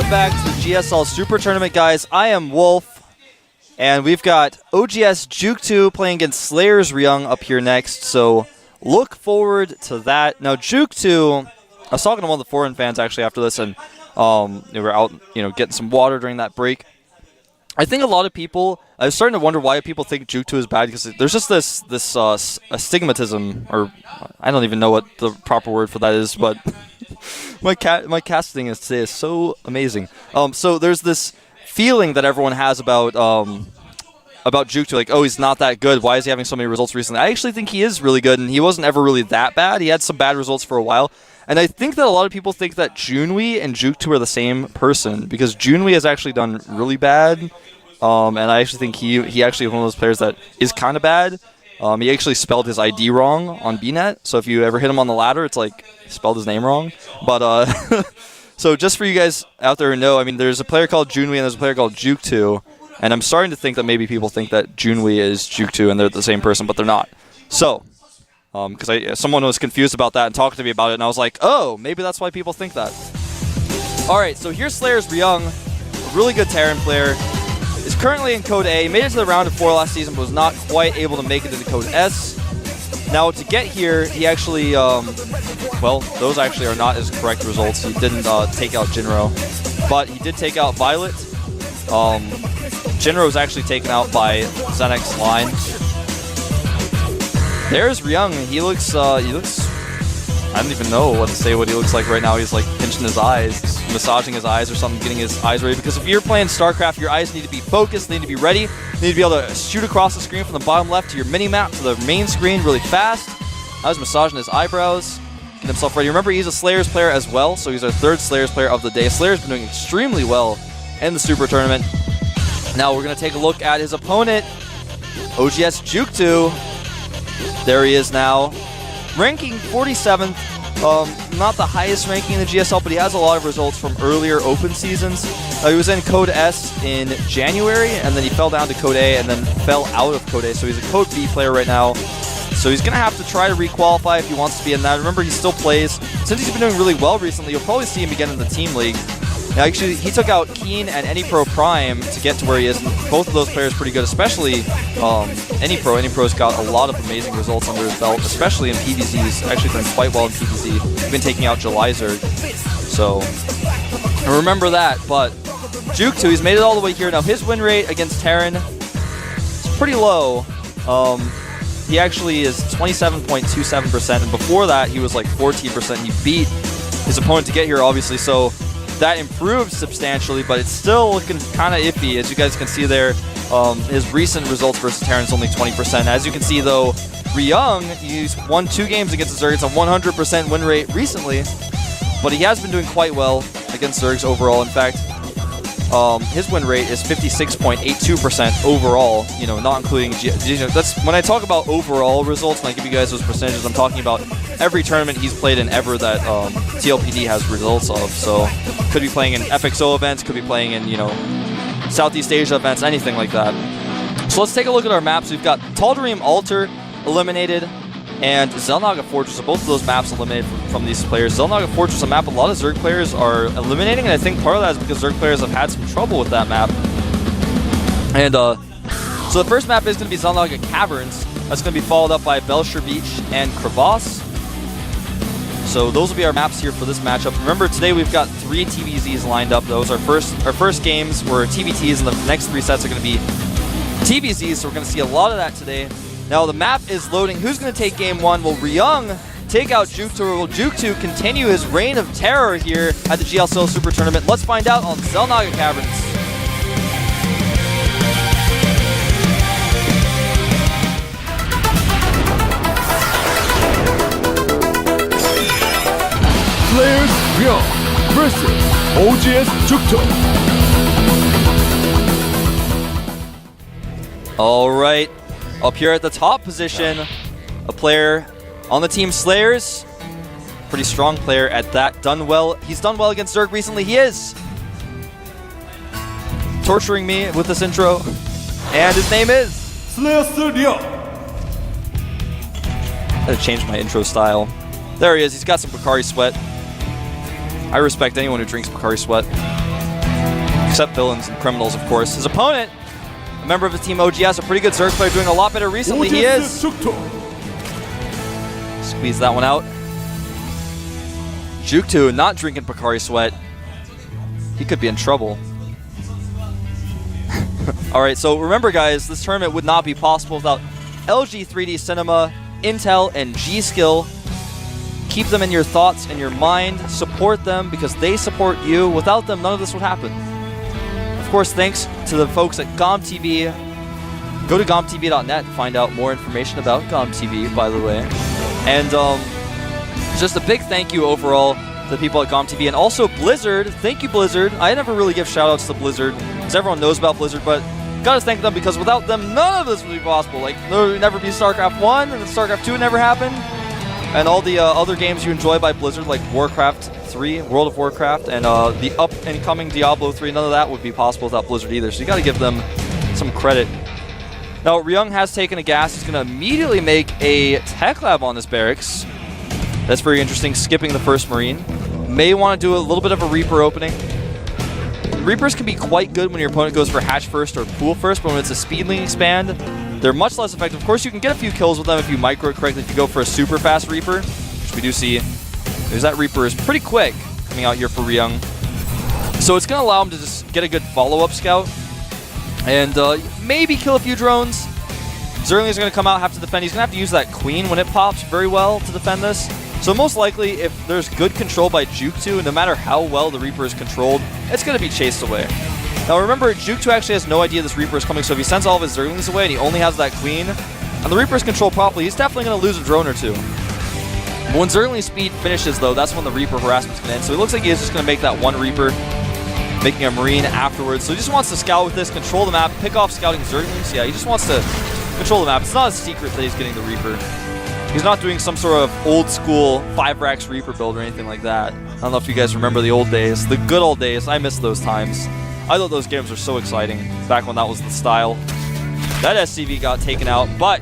Welcome back to the GSL Super Tournament, guys. I am Wolf, and we've got OGS jookTo playing against Slayer's Ryung up here next, so look forward to that. Now, jookTo, I was talking to one of the foreign fans actually after this, and they were out, getting some water during that break. I think a lot of people, I was starting to wonder why people think jookTo is bad, because there's just this astigmatism, or I don't even know what the proper word for that is, but my casting today is so amazing. So there's this feeling that everyone has about jookTo, like, oh, he's not that good. Why is he having so many results recently? I actually think he is really good, and he wasn't ever really that bad. He had some bad results for a while. And I think that a lot of people think that Junwei and jookTo are the same person, because Junwei has actually done really bad, and I actually think he actually is one of those players that is kind of bad. He actually spelled his ID wrong on BNet, so if you ever hit him on the ladder, it's like he spelled his name wrong. But so just for you guys out there who know, I mean, there's a player called Junwei and there's a player called jookTo, and I'm starting to think that maybe people think that Junwei is jookTo and they're the same person, but they're not. So, because someone was confused about that and talked to me about it, and I was like, oh, maybe that's why people think that. All right, so here's Slayer's Ryung, a really good Terran player. Is currently in Code A, made it to the round of 4 last season, but was not quite able to make it into Code S. Now, to get here, he actually, well, those actually are not his correct results. He didn't take out Jinro, but he did take out Violet. Jinro was actually taken out by Zenek's line. There's Ryung. He looks, I don't even know what to say what he looks like right now. He's like pinching his eyes, massaging his eyes or something, getting his eyes ready. Because if you're playing StarCraft, your eyes need to be focused, they need to be ready. You need to be able to shoot across the screen from the bottom left to your mini-map to the main screen really fast. I was massaging his eyebrows, getting himself ready. Remember, he's a Slayer's player as well, so he's our third Slayer's player of the day. Slayer's been doing extremely well in the Super Tournament. Now we're going to take a look at his opponent, OGS jookTo. There he is now. Ranking 47th, not the highest ranking in the GSL, but he has a lot of results from earlier open seasons. He was in Code S in January, and then he fell down to Code A, and then fell out of Code A, so he's a Code B player right now. So he's going to have to try to requalify if he wants to be in that. Remember, he still plays. Since he's been doing really well recently, you'll probably see him again in the Team League. Now, actually, he took out Keen and AnyPro Prime to get to where he is. Both of those players pretty good, especially AnyPro. AnyPro's got a lot of amazing results under his belt, especially in PvZ. He's actually done quite well in PvZ. He's been taking out Jelizard. So, remember that. But jookTo, he's made it all the way here. Now, his win rate against Terran is pretty low. He actually is 27.27%, and before that, he was like 14%. He beat his opponent to get here, obviously, so that improved substantially, but it's still looking kind of iffy. As you guys can see there, his recent results versus Terran is only 20%. As you can see, though, Ryung, he's won 2 games against Zerg. It's a 100% win rate recently, but he has been doing quite well against Zergs overall. In fact, his win rate is 56.82% overall, not including that's when I talk about overall results, and I give you guys those percentages, I'm talking about every tournament he's played in ever that TLPD has results of. So could be playing in FXO events, could be playing in, Southeast Asia events, anything like that. So let's take a look at our maps. We've got Tal'Darim Altar eliminated, and Xel'Naga Fortress. So both of those maps eliminated from these players. Xel'Naga Fortress, a map a lot of Zerg players are eliminating, and I think part of that is because Zerg players have had some trouble with that map. And so the first map is going to be Xel'Naga Caverns. That's going to be followed up by Belshire Beach and Crevasse. So those will be our maps here for this matchup. Remember, today we've got 3 TVZs lined up. Those are our first games were TVTs, and the next 3 sets are going to be TVZs, so we're going to see a lot of that today. Now the map is loading. Who's going to take game 1? Will Ryung take out jookTo, or will jookTo continue his reign of terror here at the GSL Super Tournament? Let's find out on Xel'Naga Caverns. Slayer's Ryung versus OGS jookTo. All right, up here at the top position, a player on the team Slayers. Pretty strong player at that. Done well. He's done well against Zerg recently. He is torturing me with this intro, and his name is Slayer's Ryung. I had to change my intro style. There he is. He's got some Pocari Sweat. I respect anyone who drinks Pocari Sweat. Except villains and criminals, of course. His opponent, a member of his team OGS, a pretty good Zerg player, doing a lot better recently. He is. jookTo. Squeeze that one out. jookTo not drinking Picari Sweat. He could be in trouble. Alright, so remember guys, this tournament would not be possible without LG 3D Cinema, Intel, and G-Skill. Keep them in your thoughts and your mind. Support them because they support you. Without them, none of this would happen. Of course, thanks to the folks at GOMTV. Go to GOMTV.net to find out more information about GOMTV, by the way. And just a big thank you overall to the people at GOMTV. And also Blizzard. Thank you, Blizzard. I never really give shout-outs to Blizzard because everyone knows about Blizzard, but gotta thank them because without them, none of this would be possible. Like, there would never be StarCraft 1, and StarCraft 2 would never happen. And all the other games you enjoy by Blizzard, like Warcraft 3, World of Warcraft, and the up-and-coming Diablo 3, none of that would be possible without Blizzard either. So you gotta give them some credit. Now, Ryung has taken a gas. He's gonna immediately make a tech lab on this barracks. That's very interesting, skipping the first Marine. May want to do a little bit of a Reaper opening. Reapers can be quite good when your opponent goes for hatch first or pool first, but when it's a speedling expand, they're much less effective. Of course, you can get a few kills with them if you micro it correctly. If you go for a super fast Reaper, which we do see, there's that Reaper is pretty quick coming out here for Ryung. So it's going to allow him to just get a good follow-up scout and maybe kill a few drones. Zerglings are going to come out, have to defend. He's going to have to use that Queen when it pops very well to defend this. So most likely, if there's good control by jookTo, no matter how well the Reaper is controlled, it's going to be chased away. Now remember, jookTo actually has no idea this Reaper is coming, so if he sends all of his Zerglings away and he only has that Queen, and the Reaper is controlled properly, he's definitely going to lose a drone or two. But when Zergling speed finishes, though, that's when the Reaper harassment's going to end. So it looks like he is just going to make that one Reaper, making a Marine afterwards. So he just wants to scout with this, control the map, pick off scouting Zerglings. Yeah, he just wants to control the map. It's not a secret that he's getting the Reaper. He's not doing some sort of old school 5 racks Reaper build or anything like that. I don't know if you guys remember the old days, the good old days. I miss those times. I thought those games were so exciting back when that was the style. That SCV got taken out, but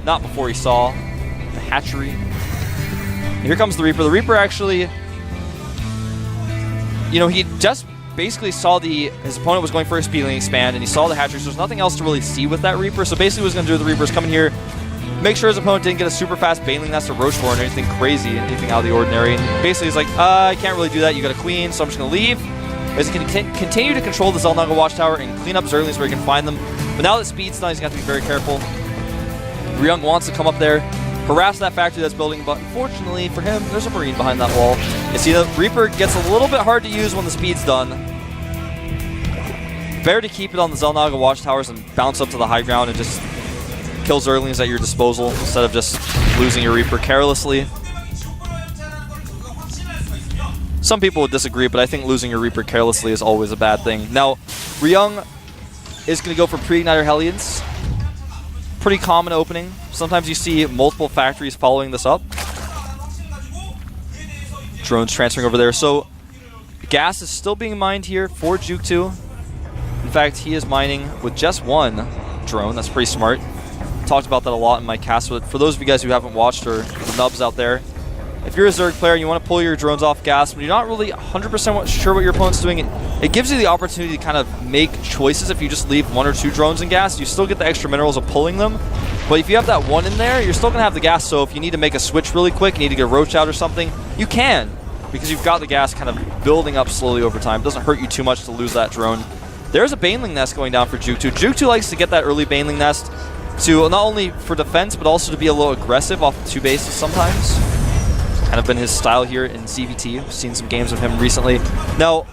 not before he saw the hatchery. Here comes the Reaper. The Reaper actually, you know, he just basically saw his opponent was going for a speedling expand, and he saw the hatchery, so there's nothing else to really see with that Reaper. So basically what he's going to do with the Reaper is come in here, make sure his opponent didn't get a super fast Baneling Nest or Roachborn or anything crazy, anything out of the ordinary. And basically he's like, I can't really do that. You got a Queen, so I'm just going to leave. As he can continue to control the Xel'Naga Watchtower and clean up Zerglings where he can find them. But now that speed's done, he's going to have to be very careful. Ryung wants to come up there, harass that factory that's building, but unfortunately for him, there's a Marine behind that wall. You see, the Reaper gets a little bit hard to use when the speed's done. Better to keep it on the Xel'Naga Watchtowers and bounce up to the high ground and just kill Zerglings at your disposal instead of just losing your Reaper carelessly. Some people would disagree, but I think losing your Reaper carelessly is always a bad thing. Now, Ryung is going to go for Pre-Igniter Hellions. Pretty common opening. Sometimes you see multiple factories following this up. Drones transferring over there. So, gas is still being mined here for jookTo. In fact, he is mining with just one drone. That's pretty smart. Talked about that a lot in my cast, but for those of you guys who haven't watched, or the nubs out there, if you're a Zerg player and you want to pull your drones off gas, but you're not really 100% sure what your opponent's doing, it gives you the opportunity to kind of make choices. If you just leave 1 or 2 drones in gas, you still get the extra minerals of pulling them. But if you have that one in there, you're still going to have the gas, so if you need to make a switch really quick, you need to get a roach out or something, you can, because you've got the gas kind of building up slowly over time. It doesn't hurt you too much to lose that drone. There's a Baneling Nest going down for jookTo. jookTo likes to get that early Baneling Nest to not only for defense, but also to be a little aggressive off the 2 bases sometimes. Kind of been his style here in CVT. We've seen some games of him recently. Now,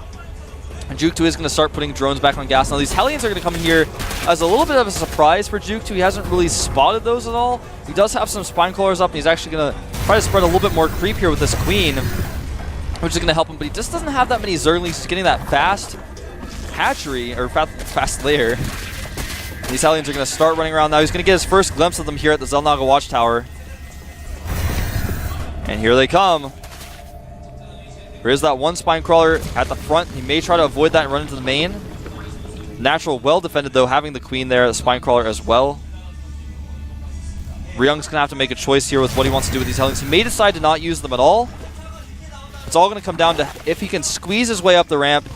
jookTo is going to start putting drones back on gas. Now, these Hellions are going to come in here as a little bit of a surprise for jookTo. He hasn't really spotted those at all. He does have some Spine Crawlers up, and he's actually going to try to spread a little bit more creep here with this Queen, which is going to help him, but he just doesn't have that many Zerglings getting that fast hatchery, or fast lair. These Hellions are going to start running around now. He's going to get his first glimpse of them here at the Xel'Naga Watchtower. And here they come. There is that one Spine Crawler at the front. He may try to avoid that and run into the main. Natural well defended, though, having the Queen there, the Spine Crawler as well. Ryung's going to have to make a choice here with what he wants to do with these Hellions. He may decide to not use them at all. It's all going to come down to if he can squeeze his way up the ramp,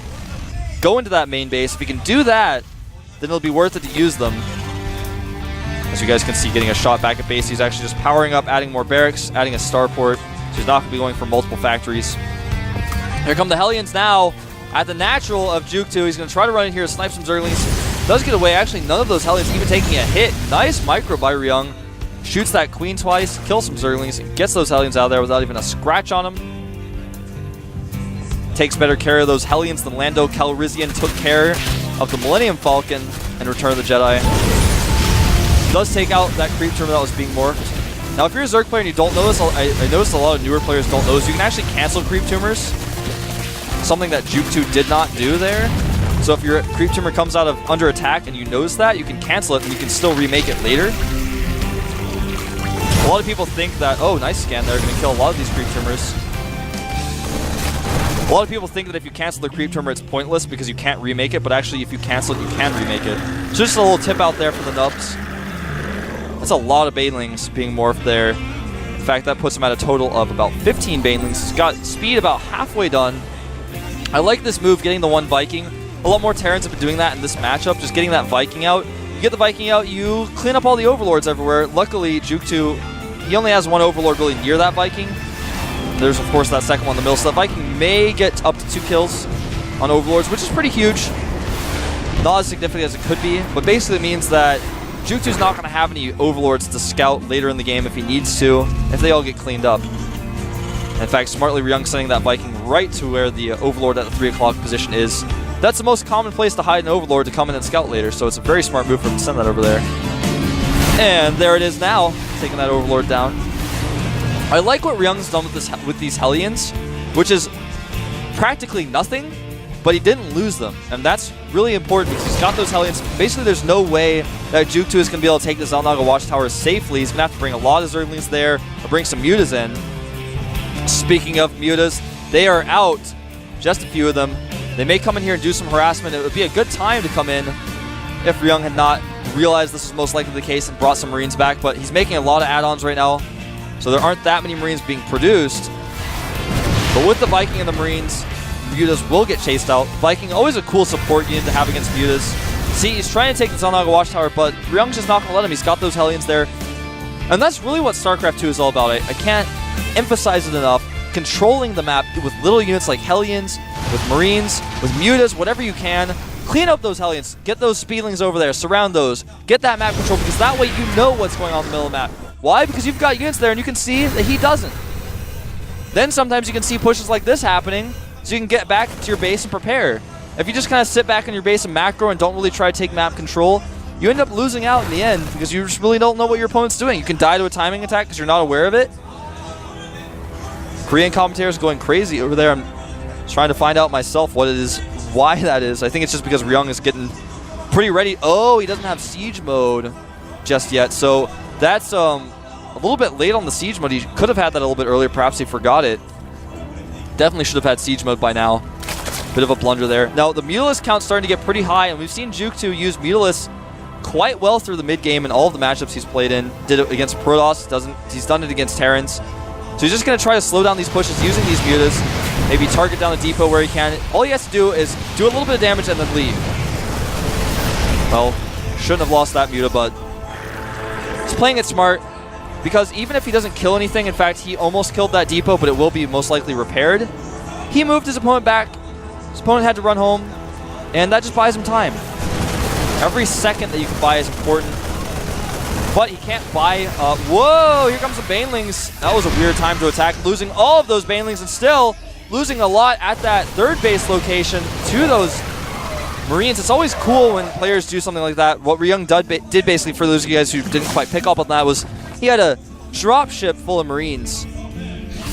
go into that main base. If he can do that, then it'll be worth it to use them. As you guys can see, getting a shot back at base. He's actually just powering up, adding more barracks, adding a starport. So he's not going to be going for multiple factories. Here come the Hellions now at the natural of jookTo. He's going to try to run in here, snipe some Zerglings. Does get away. Actually, none of those Hellions even taking a hit. Nice micro by Ryung. Shoots that Queen twice, kills some Zerglings, gets those Hellions out of there without even a scratch on them. Takes better care of those Hellions than Lando Calrissian took care of the Millennium Falcon in Return of the Jedi. Does take out that creep tumor that was being morphed. Now, if you're a Zerg player and you don't know this, I noticed a lot of newer players don't know this. You can actually cancel creep tumors. Something that jookTo did not do there. So if your creep tumor comes out of under attack and you notice that, you can cancel it and you can still remake it later. A lot of people think that, oh, nice scan there, going to kill a lot of these creep tumors. A lot of people think that if you cancel the creep tumor, it's pointless because you can't remake it, but actually if you cancel it, you can remake it. So just a little tip out there for the nubs. That's a lot of Banelings being morphed there. In fact, that puts him at a total of about 15 Banelings. He's got speed about halfway done. I like this move, getting the one Viking. A lot more Terrans have been doing that in this matchup, just getting that Viking out. You get the Viking out, you clean up all the Overlords everywhere. Luckily, jookTo, he only has one Overlord really near that Viking. There's, of course, that second one in the middle, so that Viking may get up to 2 kills on Overlords, which is pretty huge. Not as significant as it could be, but basically means that jookTo's not going to have any Overlords to scout later in the game if he needs to, if they all get cleaned up. In fact, smartly Ryung sending that Viking right to where the Overlord at the 3 o'clock position is. That's the most common place to hide an Overlord to come in and scout later, so it's a very smart move for him to send that over there. And there it is now, taking that Overlord down. I like what Ryung's done with these Hellions, which is practically nothing, but he didn't lose them. And that's really important because he's got those Hellions. Basically, there's no way that jookTo is going to be able to take the Xel'Naga Watchtower safely. He's going to have to bring a lot of Zerglings there, or bring some Mutas in. Speaking of Mutas, they are out. Just a few of them. They may come in here and do some harassment. It would be a good time to come in if Ryung had not realized this was most likely the case and brought some Marines back. But he's making a lot of add-ons right now, so there aren't that many Marines being produced. But with the Viking and the Marines, Mutas will get chased out. Viking, always a cool support unit to have against Mutas. See, he's trying to take the Xel'Naga Watchtower, but Ryung's just not going to let him. He's got those Hellions there. And that's really what StarCraft 2 is all about. I can't emphasize it enough. Controlling the map with little units like Hellions, with Marines, with Mutas, whatever you can. Clean up those Hellions. Get those Speedlings over there. Surround those. Get that map control, because that way you know what's going on in the middle of the map. Why? Because you've got units there and you can see that he doesn't. Then sometimes you can see pushes like this happening, so you can get back to your base and prepare. If you just kind of sit back on your base and macro and don't really try to take map control, you end up losing out in the end because you just really don't know what your opponent's doing. You can die to a timing attack because you're not aware of it. Korean commentators going crazy over there. I'm trying to find out myself what it is, why that is. I think it's just because Ryung is getting pretty ready. Oh, he doesn't have siege mode just yet, so that's a little bit late on the siege mode. He could have had that a little bit earlier. Perhaps he forgot it. Definitely should have had siege mode by now. Bit of a blunder there. Now, the Mutalisk count's starting to get pretty high, and we've seen jookTo use Mutalisk quite well through the mid-game in all of the matchups he's played in. Did it against Protoss. He's done it against Terrans. So he's just going to try to slow down these pushes using these Mutas. Maybe target down the depot where he can. All he has to do is do a little bit of damage and then leave. Well, shouldn't have lost that Muta, but he's playing it smart. Because even if he doesn't kill anything, in fact, he almost killed that depot, but it will be most likely repaired. He moved his opponent back. His opponent had to run home, and that just buys him time. Every second that you can buy is important. But he can't buy... whoa! Here comes the Banelings. That was a weird time to attack. Losing all of those Banelings and still losing a lot at that third base location to those Marines. It's always cool when players do something like that. What Ryung did basically, for those of you guys who didn't quite pick up on that, was he had a dropship full of Marines.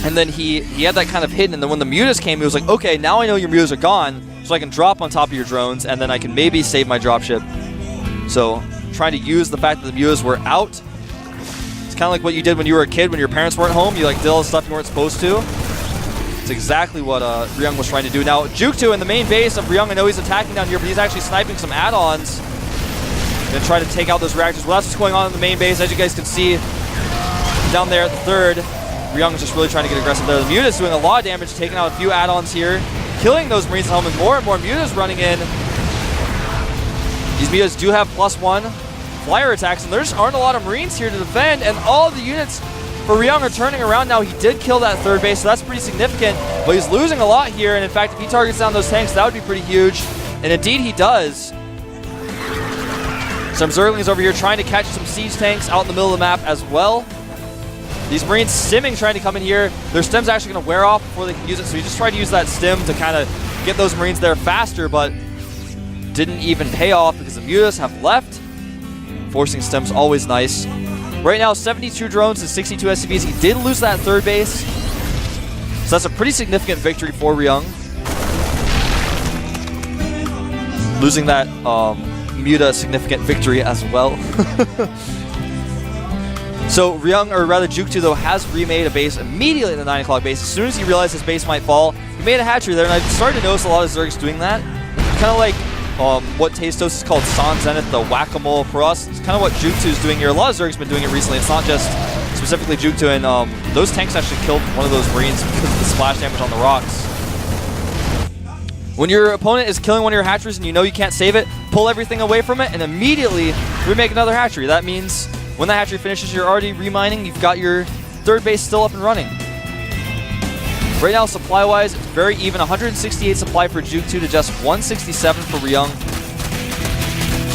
And then he had that kind of hidden. And then when the Mutas came, he was like, okay, now I know your Mutas are gone, so I can drop on top of your drones, and then I can maybe save my dropship. So trying to use the fact that the Mutas were out. It's kind of like what you did when you were a kid, when your parents weren't home. You like did all the stuff you weren't supposed to. It's exactly what Ryung was trying to do. Now, jookTo in the main base of Ryung, I know he's attacking down here, but he's actually sniping some add-ons. Gonna try to take out those reactors. Well, that's what's going on in the main base. As you guys can see, down there at the third, Ryung is just really trying to get aggressive there. The Muta's doing a lot of damage, taking out a few add-ons here. killing those Marines at home, and more Mutas running in. These Mutas do have +1 flyer attacks, and there just aren't a lot of Marines here to defend, and all the units for Ryung are turning around now. He did kill that third base, so that's pretty significant, but he's losing a lot here, and in fact, if he targets down those tanks, that would be pretty huge, and indeed he does. Some Zerglings over here trying to catch some siege tanks out in the middle of the map as well. These Marines stimming, trying to come in here. Their stim's actually going to wear off before they can use it, so he just tried to use that stim to kind of get those Marines there faster, but didn't even pay off because the Mutas have left. Forcing stim's always nice. Right now, 72 drones and 62 SCVs. He did lose that third base, so that's a pretty significant victory for Ryung. Losing that Muta significant victory as well. So Ryung, or rather jookTo, though, has remade a base immediately at the 9 o'clock base. As soon as he realized his base might fall, he made a hatchery there, and I started to notice a lot of Zergs doing that. Kind of like what Tastos is called San Zenith, the whack-a-mole for us. It's kind of what jookTo is doing here. A lot of Zergs have been doing it recently. It's not just specifically jookTo, and those tanks actually killed one of those Marines because of the splash damage on the rocks. When your opponent is killing one of your hatcheries and you know you can't save it, pull everything away from it and immediately remake another hatchery. That means when the hatchery finishes, you're already remining, you've got your third base still up and running. Right now, supply-wise, it's very even. 168 supply for jookTo to just 167 for Ryung.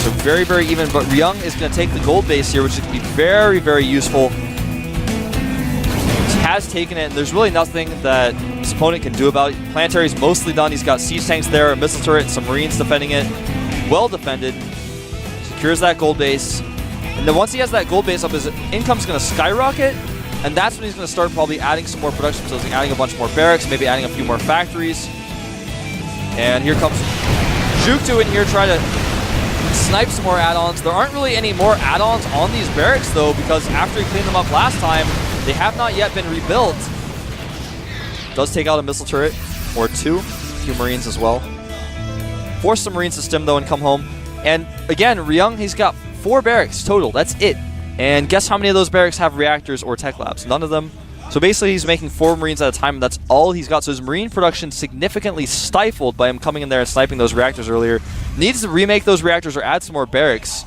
So very, very even, but Ryung is going to take the gold base here, which is going to be very, very useful. He has taken it, and there's really nothing that his opponent can do about it. Planetary's mostly done. He's got siege tanks there, a missile turret, some Marines defending it. Well defended. Secures that gold base. And then once he has that gold base up, his income's going to skyrocket, and that's when he's going to start probably adding some more production facilities, adding a bunch more barracks, maybe adding a few more factories. And here comes jookTo in here trying to snipe some more add-ons. There aren't really any more add-ons on these barracks, though, because after he cleaned them up last time, they have not yet been rebuilt. Does take out a missile turret, or two. A few Marines as well. Force some Marines to stim, though, and come home. And again, Ryung, he's got 4 barracks total. That's it. And guess how many of those barracks have reactors or tech labs? None of them. So basically, he's making 4 Marines at a time, and that's all he's got. So his Marine production significantly stifled by him coming in there and sniping those reactors earlier. Needs to remake those reactors or add some more barracks.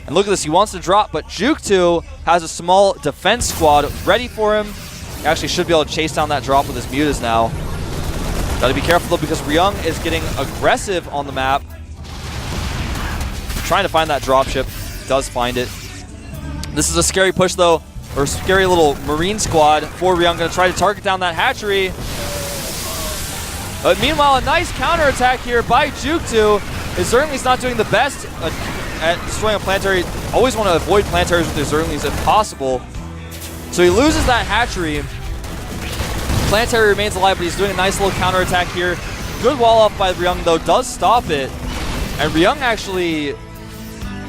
And look at this. He wants to drop, but jookTo has a small defense squad ready for him. He actually should be able to chase down that drop with his Mutas now. Got to be careful, though, because Ryung is getting aggressive on the map. Trying to find that dropship. Does find it. This is a scary push, though, or scary little Marine squad for Ryung. Going to try to target down that hatchery. But meanwhile, a nice counterattack here by jookTo. His Zerglings not doing the best at destroying a planetary. Always want to avoid planetaries with his Zerglings if possible. So he loses that hatchery. Planetary remains alive, but he's doing a nice little counterattack here. Good wall off by Ryung, though, does stop it. And Ryung actually,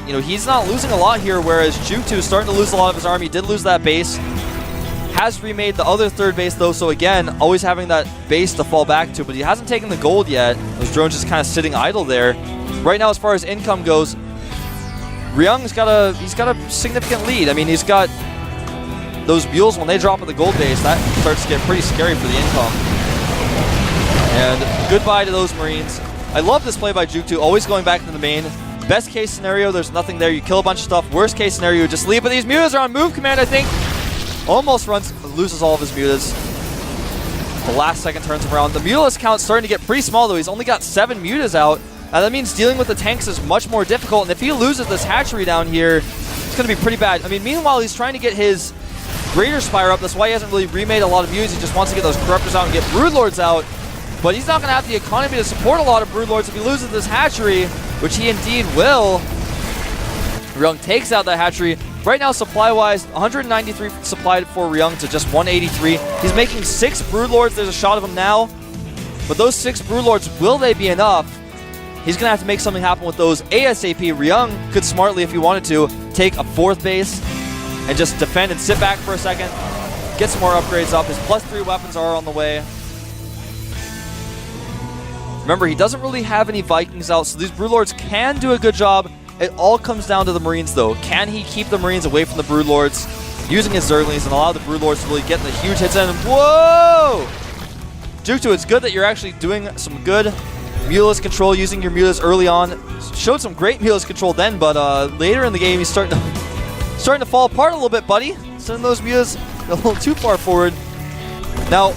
you know, he's not losing a lot here, whereas jookTo is starting to lose a lot of his army. He did lose that base. Has remade the other third base, though, so again, always having that base to fall back to, but he hasn't taken the gold yet. Those drones just kind of sitting idle there. Right now, as far as income goes, Ryung's got a significant lead. I mean, he's got those mules, when they drop at the gold base, that starts to get pretty scary for the income. And goodbye to those Marines. I love this play by jookTo, always going back into the main. Best case scenario, there's nothing there. You kill a bunch of stuff. Worst case scenario, you just leave. But these mutas are on move command, I think. Almost loses all of his mutas. The last second turns him around. The mutalist count's starting to get pretty small, though. He's only got 7 mutas out. And that means dealing with the tanks is much more difficult. And if he loses this hatchery down here, it's going to be pretty bad. I mean, meanwhile, he's trying to get his Greater Spire up. That's why he hasn't really remade a lot of mutas. He just wants to get those Corruptors out and get Broodlords out. But he's not going to have the economy to support a lot of Broodlords if he loses this hatchery, which he indeed will. Ryung takes out that hatchery. Right now, supply-wise, 193 supplied for Ryung to just 183. He's making 6 Broodlords. There's a shot of him now. But those 6 Broodlords, will they be enough? He's going to have to make something happen with those ASAP. Ryung could smartly, if he wanted to, take a 4th base and just defend and sit back for a second. Get some more upgrades up. His +3 weapons are on the way. Remember, he doesn't really have any Vikings out, so these Broodlords can do a good job. It all comes down to the Marines, though. Can he keep the Marines away from the Broodlords, using his Zerglings, and allow the Broodlords to really get the huge hits in? Whoa! jookTo, it's good that you're actually doing some good Mutalisk control, using your Mutalisk early on. Showed some great Mutalisk control then, but later in the game, he's starting to fall apart a little bit, buddy. Sending those Mutalisks a little too far forward. Now,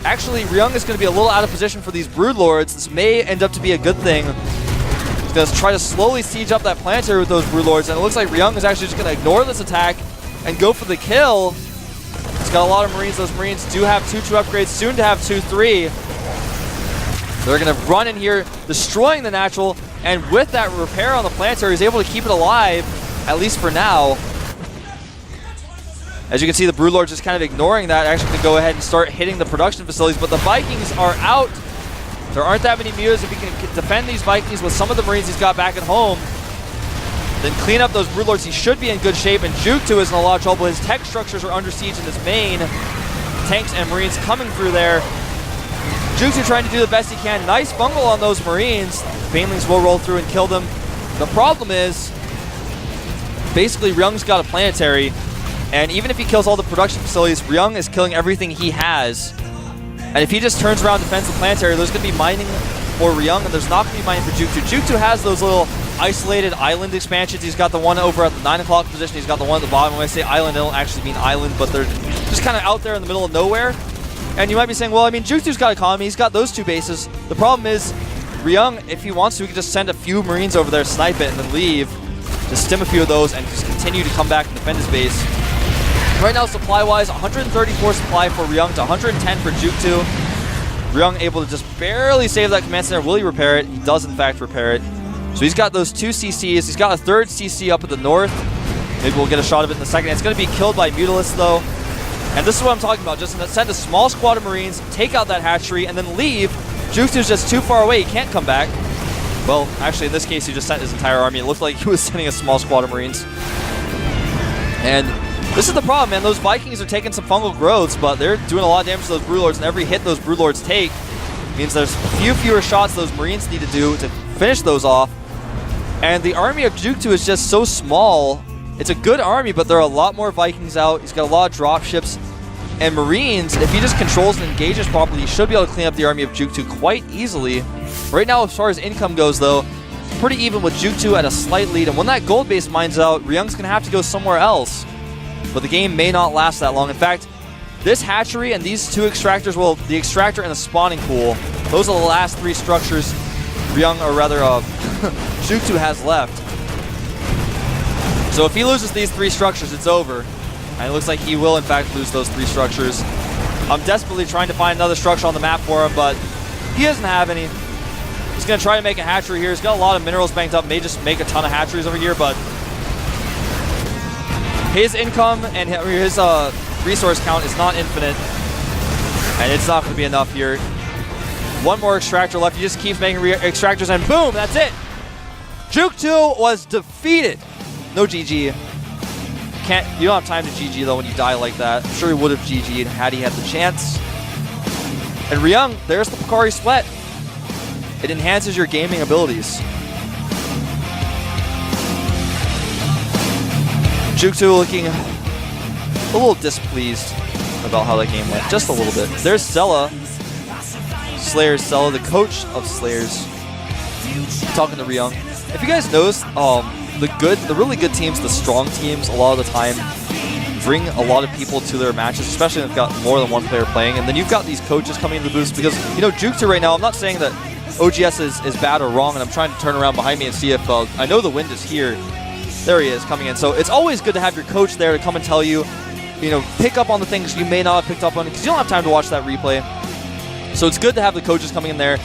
actually, Ryung is going to be a little out of position for these Broodlords. This may end up to be a good thing. He's going to try to slowly siege up that planetary with those Broodlords, and it looks like Ryung is actually just going to ignore this attack and go for the kill. He's got a lot of Marines. Those Marines do have 2-2 upgrades, soon to have 2-3. They're going to run in here, destroying the natural, and with that repair on the planetary, he's able to keep it alive, at least for now. As you can see, the Broodlord just kind of ignoring that, actually can go ahead and start hitting the production facilities, but the Vikings are out. There aren't that many mutas. If he can defend these Vikings with some of the Marines he's got back at home, then clean up those Broodlords, he should be in good shape, and jookTo is in a lot of trouble. His tech structures are under siege in his main. Tanks and Marines coming through there. jookTo trying to do the best he can. Nice bungle on those Marines. Banelings will roll through and kill them. The problem is, basically Ryung's got a planetary, and even if he kills all the production facilities, Ryung is killing everything he has. And if he just turns around and defends the planetary, there's going to be mining for Ryung, and there's not going to be mining for jookTo. jookTo has those little isolated island expansions. He's got the one over at the 9 o'clock position. He's got the one at the bottom. When I say island, I don't actually mean island, but they're just kind of out there in the middle of nowhere. And you might be saying, well, I mean, jookTo's got economy. He's got those two bases. The problem is, Ryung, if he wants to, he can just send a few Marines over there, snipe it, and then leave. Just stim a few of those and just continue to come back and defend his base. Right now, supply-wise, 134 supply for Ryung to 110 for jookTo. Ryung able to just barely save that command center. Will he repair it? He does, in fact, repair it. So he's got those 2 CCs. He's got a 3rd CC up at the north. Maybe we'll get a shot of it in a second. It's going to be killed by Mutalisk, though. And this is what I'm talking about. Just send a small squad of Marines, take out that hatchery, and then leave. jookTo's just too far away. He can't come back. Well, actually, in this case, he just sent his entire army. It looked like he was sending a small squad of Marines. And this is the problem, man. Those Vikings are taking some fungal growths, but they're doing a lot of damage to those Broodlords, and every hit those Broodlords take means there's fewer shots those Marines need to do to finish those off. And the army of jookTo is just so small. It's a good army, but there are a lot more Vikings out. He's got a lot of dropships. And Marines, if he just controls and engages properly, he should be able to clean up the army of jookTo quite easily. Right now, as far as income goes, though, it's pretty even with jookTo at a slight lead. And when that gold base mines out, Ryung's going to have to go somewhere else. But the game may not last that long. In fact, this hatchery and these 2 extractors, well, the extractor and the spawning pool, those are the last 3 structures Ryung, or rather, jookTo has left. So if he loses these 3 structures, it's over. And it looks like he will, in fact, lose those 3 structures. I'm desperately trying to find another structure on the map for him, but he doesn't have any. He's going to try to make a hatchery here. He's got a lot of minerals banked up. May just make a ton of hatcheries over here, but his income and his resource count is not infinite. And it's not going to be enough here. 1 more extractor left. He just keeps making extractors, and boom, that's it. jookTo was defeated. No GG. You don't have time to GG, though, when you die like that. I'm sure he would have GG'd had he had the chance. And Ryung, there's the Picari Sweat. It enhances your gaming abilities. jookTo looking a little displeased about how that game went. Just a little bit. There's Sela. Slayer's Sela, the coach of Slayers, talking to Ryung. If you guys notice, the really good teams, the strong teams, a lot of the time bring a lot of people to their matches, especially if they've got more than 1 player playing. And then you've got these coaches coming into the boost because, you know, jookTo right now, I'm not saying that OGS is bad or wrong, and I'm trying to turn around behind me and see if, I know the wind is here. There he is coming in. So it's always good to have your coach there to come and tell you, you know, pick up on the things you may not have picked up on because you don't have time to watch that replay. So it's good to have the coaches coming in there.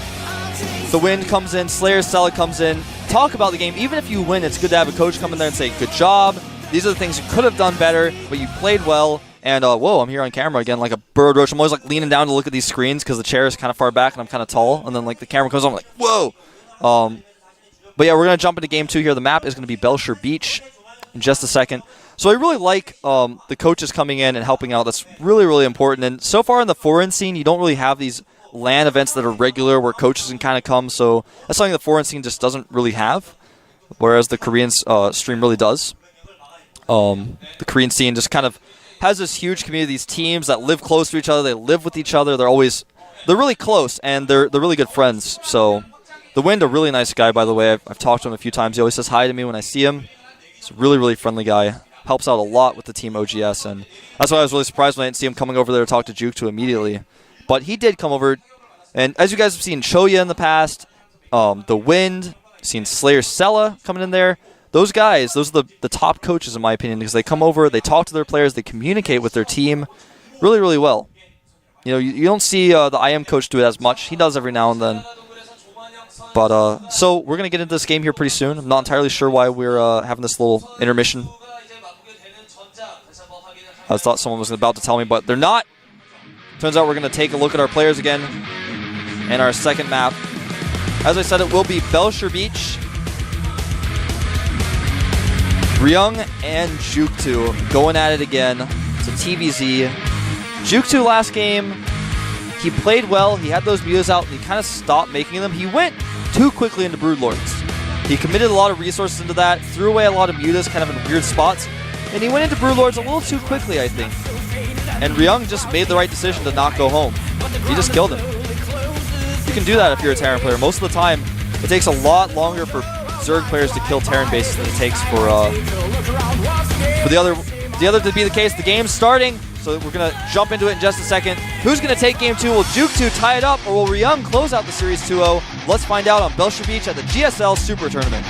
The wind comes in, Slayer's Sela comes in, talk about the game. Even if you win, it's good to have a coach come in there and say, good job. These are the things you could have done better, but you played well. And, whoa, I'm here on camera again like a bird roach. I'm always like leaning down to look at these screens because the chair is kind of far back and I'm kind of tall. And then like the camera comes on, I'm like, whoa. But yeah, we're going to jump into game 2 here. The map is going to be Belcher Beach in just a second. So I really like the coaches coming in and helping out. That's really, really important. And so far in the foreign scene, you don't really have these LAN events that are regular where coaches can kind of come. So that's something the foreign scene just doesn't really have, whereas the Korean stream really does. The Korean scene just kind of has this huge community, these teams that live close to each other. They live with each other. They're always they're really close, and they're really good friends. So the Wind, a really nice guy, by the way. I've talked to him a few times. He always says hi to me when I see him. He's a really, really friendly guy. Helps out a lot with the team OGS, and that's why I was really surprised when I didn't see him coming over there to talk to jookTo immediately. But he did come over, and as you guys have seen Choya in the past, the Wind, seen Slayer Sella coming in there. Those guys, those are the top coaches in my opinion, because they come over, they talk to their players, they communicate with their team really, really well. You know, you don't see the IM coach do it as much. He does every now and then. But so we're going to get into this game here pretty soon. I'm not entirely sure why we're having this little intermission. I thought someone was about to tell me, but they're not. Turns out we're going to take a look at our players again and our second map. As I said, it will be Belcher Beach. Ryung and jookTo going at it again. It's a TVZ. jookTo last game, he played well. He had those mutas out, and he kind of stopped making them. He went too quickly into Broodlords. He committed a lot of resources into that, threw away a lot of mutas kind of in weird spots, and he went into Broodlords a little too quickly, I think. And Ryung just made the right decision to not go home. He just killed him. You can do that if you're a Terran player. Most of the time, it takes a lot longer for Zerg players to kill Terran bases than it takes for the other to be the case. The game's starting, so we're going to jump into it in just a second. Who's going to take game 2? Will jookTo tie it up, or will Ryung close out the Series 2-0? Let's find out on Belcher Beach at the GSL Super Tournament.